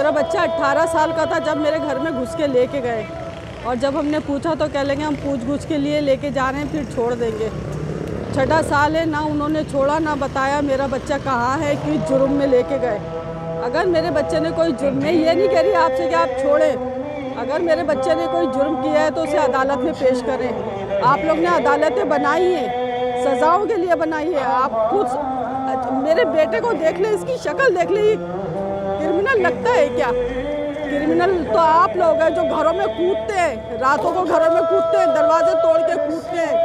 मेरा बच्चा 18 साल का था जब मेरे घर में घुस के लेके गए, और जब हमने पूछा तो कह लेंगे हम पूछ के लिए लेके जा रहे हैं, फिर छोड़ देंगे। 6 साल है, ना उन्होंने छोड़ा ना बताया मेरा बच्चा कहाँ है, किस जुर्म में लेके गए। अगर मेरे बच्चे ने कोई जुर्म, मैं ये नहीं कह रही आपसे कि आप छोड़ें, अगर मेरे बच्चे ने कोई जुर्म किया है तो उसे अदालत में पेश करें। आप लोग ने अदालतें बनाई हैं, सज़ाओं के लिए बनाई है। आप खुद मेरे बेटे को देख ले, इसकी शक्ल देख ले, क्रिमिनल लगता है क्या? क्रिमिनल तो आप लोग हैं जो घरों में कूदते हैं, रातों को घरों में कूदते हैं, दरवाजे तोड़ के कूदते हैं,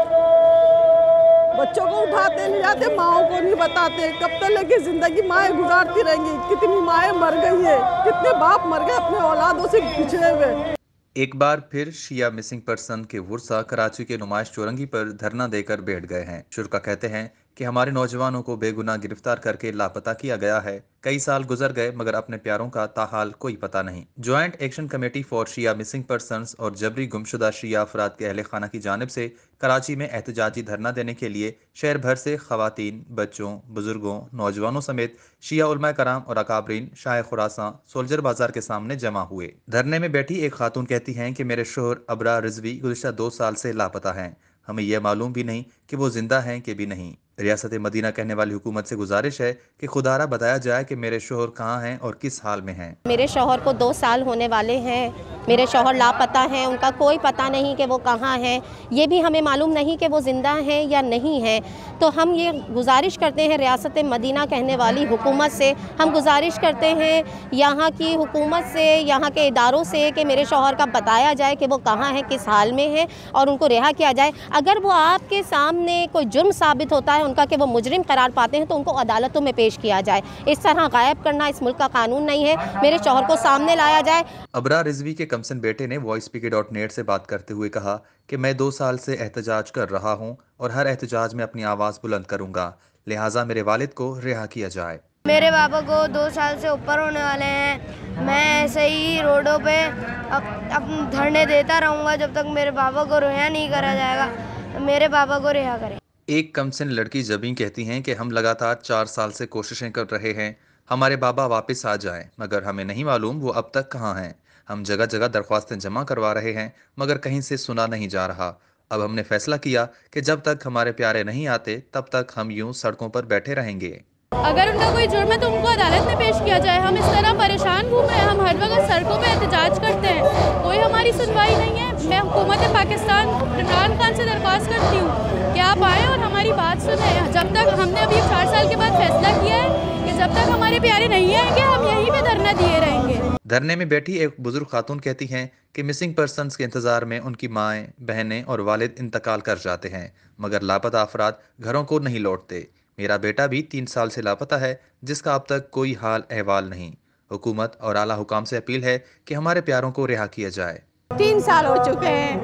बच्चों को उठाते ले जाते, माओ को नहीं बताते। कब तक लेके जिंदगी माएँ गुजारती रहेंगी? कितनी माएँ मर गई है, कितने बाप मर गए अपने औलादों से बिछड़े हुए। एक बार फिर शिया मिसिंग पर्सन के वर्सा कराची के नुमाइश चौरंगी पर धरना देकर बैठ गए हैं। शुरा कहते हैं कि हमारे नौजवानों को बेगुनाह गिरफ्तार करके लापता किया गया है। कई साल गुजर गए मगर अपने प्यारों का ताहाल कोई पता नहीं। Joint action committee for Shia missing persons और जबरी गुमशुदा शिया अफराद के अहले खाना की जानिब से कराची में एहतजाजी धरना देने के लिए शहर भर से खवातीन, बच्चों, बुजुर्गों, नौजवानों समेत शिया उलमा कराम और अकाबरीन शाह खुरासां सोल्जर बाजार के सामने जमा हुए। धरने में बैठी एक खातून कहती हैं कि मेरे शोहर अबरा रिजवी गुज़िश्ता 2 साल से लापता हैं। हमें यह मालूम भी नहीं कि वो जिंदा हैं कि भी नहीं। रियासत मदीना कहने वाली हुकूमत से गुजारिश है कि खुदारा बताया जाए कि मेरे शोहर कहाँ हैं और किस हाल में हैं। मेरे शोहर को 2 साल होने वाले हैं। मेरे शोहर लापता हैं, उनका कोई पता नहीं कि वो कहाँ हैं। ये भी हमें मालूम नहीं कि वो ज़िंदा हैं या नहीं हैं। तो हम ये गुजारिश करते हैं रियासत मदीना कहने वाली हुकूमत से, हम गुजारिश करते हैं यहाँ की हुकूमत से, यहाँ के इदारों से कि मेरे शोहर का बताया जाए कि वो कहाँ हैं, किस हाल में हैं और उनको रिहा किया जाए। अगर वो आपके सामने कोई जुर्म साबित होता है उनका कि वो मुजरिम करार पाते हैं तो उनको अदालतों में पेश किया जाए। इस तरह गायब करना इस मुल्क का कानून नहीं है। मेरे शोहर को सामने लाया जाए। अबरा रिजवी के कमसन बेटे ने voicepk.net से बात करते हुए कहा कि मैं 2 साल से एहतजाज कर रहा हूं और हर एहतजाज में अपनी आवाज़ बुलंद करूंगा, लिहाजा मेरे वालिद को रिहा किया जाए। मेरे पापा को 2 साल से ऊपर होने वाले हैं। मैं ऐसे ही रोडों पे अब धरने देता रहूँगा जब तक मेरे पापा को रिहा नहीं करा जाएगा। मेरे पापा को रिहा करें। एक कमसन लड़की जबीं कहती हैं कि हम लगातार 4 साल से कोशिशें कर रहे हैं हमारे बाबा वापस आ जाएं, मगर हमें नहीं मालूम वो अब तक कहाँ हैं। हम जगह जगह दरख्वास्तें जमा करवा रहे हैं मगर कहीं से सुना नहीं जा रहा। अब हमने फैसला किया कि जब तक हमारे प्यारे नहीं आते तब तक हम यूं सड़कों पर बैठे रहेंगे। अगर उनका कोई जुर्म है तो उनको अदालत में पेश किया जाए। हम इस तरह परेशान घूमे हैं, हम हर वक्त सड़कों पे एहतजाज करते हैं, कोई हमारी सुनवाई नहीं है। मैं हुकूमत पाकिस्तान इमरान खान से दरख्वास्त करती हूँ कि आप आएँ और हमारी बात सुनें। जब तक हमने अभी 4 साल के बाद फैसला किया है कि जब तक हमारे प्यारे नहीं आएंगे हम यहीं पे धरना दिए रहेंगे। धरने में बैठी एक बुजुर्ग खातून कहती हैं कि मिसिंग पर्सन्स के इंतजार में उनकी माएँ, बहनें और वालिद इंतकाल कर जाते हैं मगर लापता अफराद घरों को नहीं लौटते। मेरा बेटा भी 3 साल से लापता है जिसका अब तक कोई हाल अहवाल नहीं। हुकूमत और आला हुकाम से अपील है कि हमारे प्यारों को रिहा किया जाए। 3 साल हो चुके हैं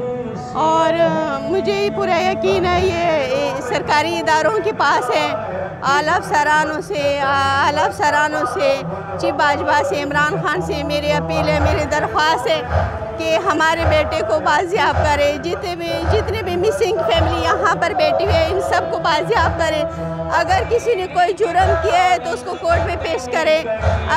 और मुझे पूरा यकीन है ये सरकारी इदारों के पास है। आला अफसरानों से चीफ बाजवा से, इमरान खान से मेरी अपील है, मेरी दरख्वास्त है कि हमारे बेटे को बाजियाब करे। जितने भी मिसिंग फैमिली यहाँ पर बैठी हुई है इन सबको बाजियाब करें। अगर किसी ने कोई जुर्म किया है तो उसको कोर्ट में पेश करें।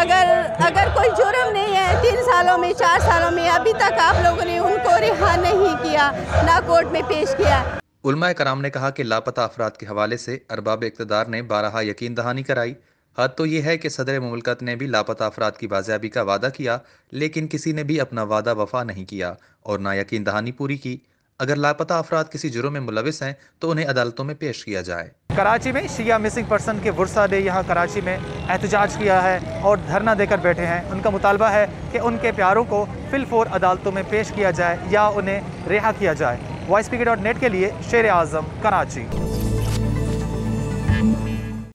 अगर कोई जुर्म नहीं है, 3 सालों में 4 सालों में अभी तक आप लोगों ने उनको रिहा नहीं किया, ना कोर्ट में पेश किया। उलमा कराम ने कहा कि लापता अफराद के हवाले से अरबाब इक़्तिदार ने बारहा यकीन दहानी कराई। हद तो ये है कि सदर मुमलकत ने भी लापता अफराद की बाजियाबी का वादा किया लेकिन किसी ने भी अपना वादा वफा नहीं किया और ना यकीन दहानी पूरी की। अगर लापता अफराद किसी जुर्म में मुलविस हैं तो उन्हें अदालतों में पेश किया जाए। कराची में शिया मिसिंग पर्सन के वर्सा ने यहाँ कराची में एहतजाज किया है और धरना देकर बैठे हैं। उनका मुतालबा है कि उनके प्यारों को फिलफौर अदालतों में पेश किया जाए या उन्हें रिहा किया जाए। voicepk.net के लिए शेर आज़म, कराची।